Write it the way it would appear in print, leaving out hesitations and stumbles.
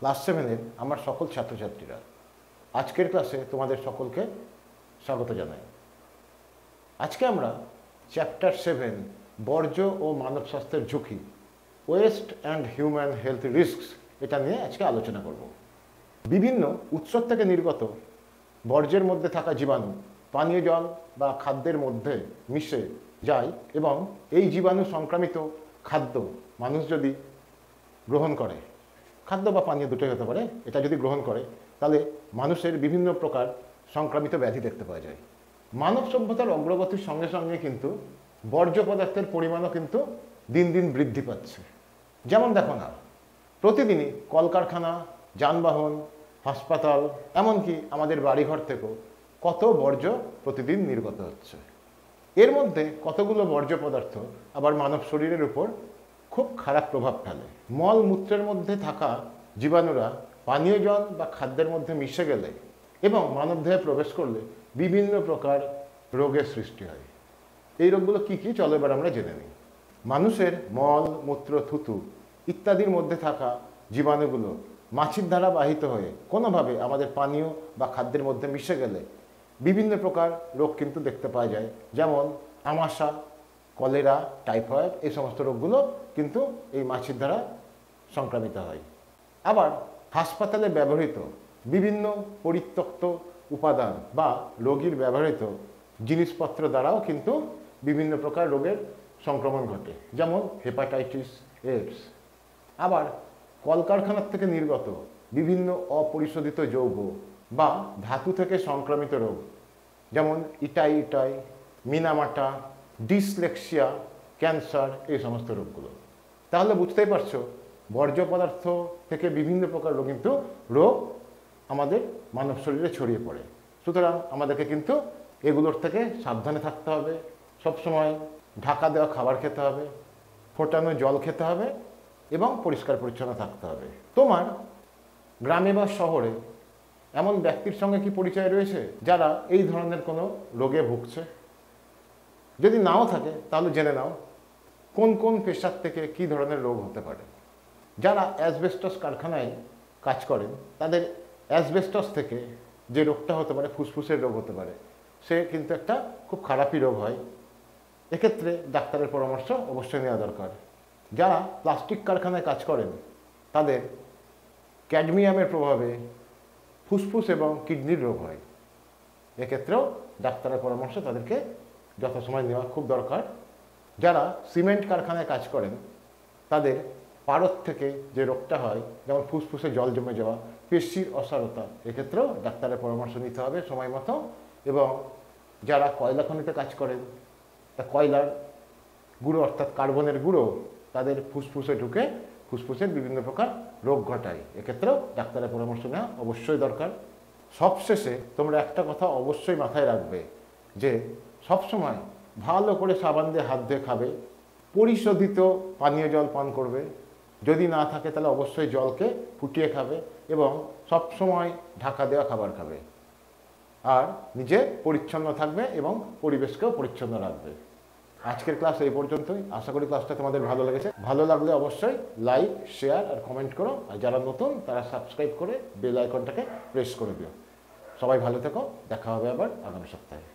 Class 7-এর আমার সকল ছাত্রছাত্রীরা, আজকের ক্লাসে তোমাদের সকলকে স্বাগত জানাই। আজকে আমরা চ্যাপ্টার 7 বর্জ্য ও মানব স্বাস্থ্যের ঝুঁকি, West and human health risks, এটা নিয়ে আজকে আলোচনা করব। বিভিন্ন উৎস থেকে নির্গত বর্জ্যের মধ্যে থাকা জীবাণু পানীয় জল বা খাদ্যের মধ্যে মিশে যায় এবং এই জীবাণু সংক্রামিত খাদ্য মানুষ যদি গ্রহণ করে, খাদ্য বা পানীয় দুটোই হতে পারে, এটা যদি গ্রহণ করে তাহলে মানুষের বিভিন্ন প্রকার সংক্রামিত ব্যাধি দেখতে পাওয়া যায়। মানব সভ্যতার অগ্রগতির সঙ্গে সঙ্গে কিন্তু বর্জ্য পদার্থের পরিমাণও কিন্তু দিন দিন বৃদ্ধি পাচ্ছে। যেমন দেখো না, প্রতিদিনই কলকারখানা, যানবাহন, হাসপাতাল, এমনকি আমাদের বাড়িঘর থেকেও কত বর্জ্য প্রতিদিন নির্গত হচ্ছে। এর মধ্যে কতগুলো বর্জ্য পদার্থ আবার মানব শরীরের উপর খুব খারাপ প্রভাব ফেলে। মল মূত্রের মধ্যে থাকা জীবাণুরা পানীয় জল বা খাদ্যের মধ্যে মিশে গেলে এবং মানবদেহে প্রবেশ করলে বিভিন্ন প্রকার রোগের সৃষ্টি হয়। এই রোগগুলো কি কি, চলো এবার আমরা জেনে নিই। মানুষের মল, মূত্র, থুতু ইত্যাদির মধ্যে থাকা জীবাণুগুলো মাছির দ্বারা বাহিত হয়ে কোনোভাবে আমাদের পানীয় বা খাদ্যের মধ্যে মিশে গেলে বিভিন্ন প্রকার রোগ কিন্তু দেখতে পাওয়া যায়। যেমন আমাশা, কলেরা, টাইফয়েড, এই সমস্ত রোগগুলো কিন্তু এই মাছির দ্বারা সংক্রামিত হয়। আবার হাসপাতালে ব্যবহৃত বিভিন্ন পরিত্যক্ত উপাদান বা রোগীর ব্যবহৃত জিনিসপত্র দ্বারাও কিন্তু বিভিন্ন প্রকার রোগের সংক্রমণ ঘটে, যেমন হেপাটাইটিস, এইডস। আবার কলকারখানার থেকে নির্গত বিভিন্ন অপরিশোধিত যৌগ বা ধাতু থেকে সংক্রামিত রোগ, যেমন ইটাই, মিনামাটা, ডিসলেক্সিয়া, ক্যান্সার, এই সমস্ত রোগগুলো। তাহলে বুঝতেই পারছো, বর্জ্য পদার্থ থেকে বিভিন্ন প্রকার রোগ আমাদের মানব শরীরে ছড়িয়ে পড়ে। সুতরাং আমাদেরকে কিন্তু এগুলোর থেকে সাবধানে থাকতে হবে, সবসময় ঢাকা দেওয়া খাবার খেতে হবে, ফোটানো জল খেতে হবে এবং পরিষ্কার পরিচ্ছন্ন থাকতে হবে। তোমার গ্রামে বা শহরে এমন ব্যক্তির সঙ্গে কি পরিচয় রয়েছে যারা এই ধরনের কোনো রোগে ভুগছে? যদি নাও থাকে তাহলে জেনে নাও কোন কোন পেশার থেকে কি ধরনের রোগ হতে পারে। যারা অ্যাসবেস্টস কারখানায় কাজ করেন তাদের অ্যাসবেস্টস থেকে যে রোগটা হতে পারে, ফুসফুসের রোগ হতে পারে, সে কিন্তু একটা খুব খারাপই রোগ হয়। এক্ষেত্রে ডাক্তারের পরামর্শ অবশ্যই নেওয়া দরকার। যারা প্লাস্টিক কারখানায় কাজ করেন তাদের ক্যাডমিয়ামের প্রভাবে ফুসফুস এবং কিডনির রোগ হয়। এক্ষেত্রেও ডাক্তারের পরামর্শ তাদেরকে যথাসময় নেওয়া খুব দরকার। যারা সিমেন্ট কারখানায় কাজ করেন তাদের পারদ থেকে যে রোগটা হয়, যেমন ফুসফুসে জল জমে যাওয়া, পেশির অসারতা, এক্ষেত্রেও ডাক্তারের পরামর্শ নিতে হবে সময় মতো। এবং যারা কয়লা খনিতে কাজ করেন, তা কয়লার গুঁড়ো অর্থাৎ কার্বনের গুঁড়ো তাদের ফুসফুসে ঢুকে ফুসফুসের বিভিন্ন প্রকার রোগ ঘটায়, এক্ষেত্রেও ডাক্তারের পরামর্শ নেওয়া অবশ্যই দরকার। সবশেষে তোমরা একটা কথা অবশ্যই মাথায় রাখবে যে সবসময় ভালো করে সাবান দিয়ে হাত ধুয়ে খাবে, পরিশোধিত পানীয় জল পান করবে, যদি না থাকে তাহলে অবশ্যই জলকে ফুটিয়ে খাবে এবং সবসময় ঢাকা দেওয়া খাবার খাবে। আর নিজে পরিচ্ছন্ন থাকবে এবং পরিবেশকেও পরিচ্ছন্ন রাখবে। আজকের ক্লাস এই পর্যন্তই। আশা করি ক্লাসটা তোমাদের ভালো লেগেছে। ভালো লাগলে অবশ্যই লাইক, শেয়ার আর কমেন্ট করো। আর যারা নতুন তারা সাবস্ক্রাইব করে বেল আইকনটাকে প্রেস করে দিও। সবাই ভালো থেকো, দেখা হবে আবার আগামী সপ্তাহে।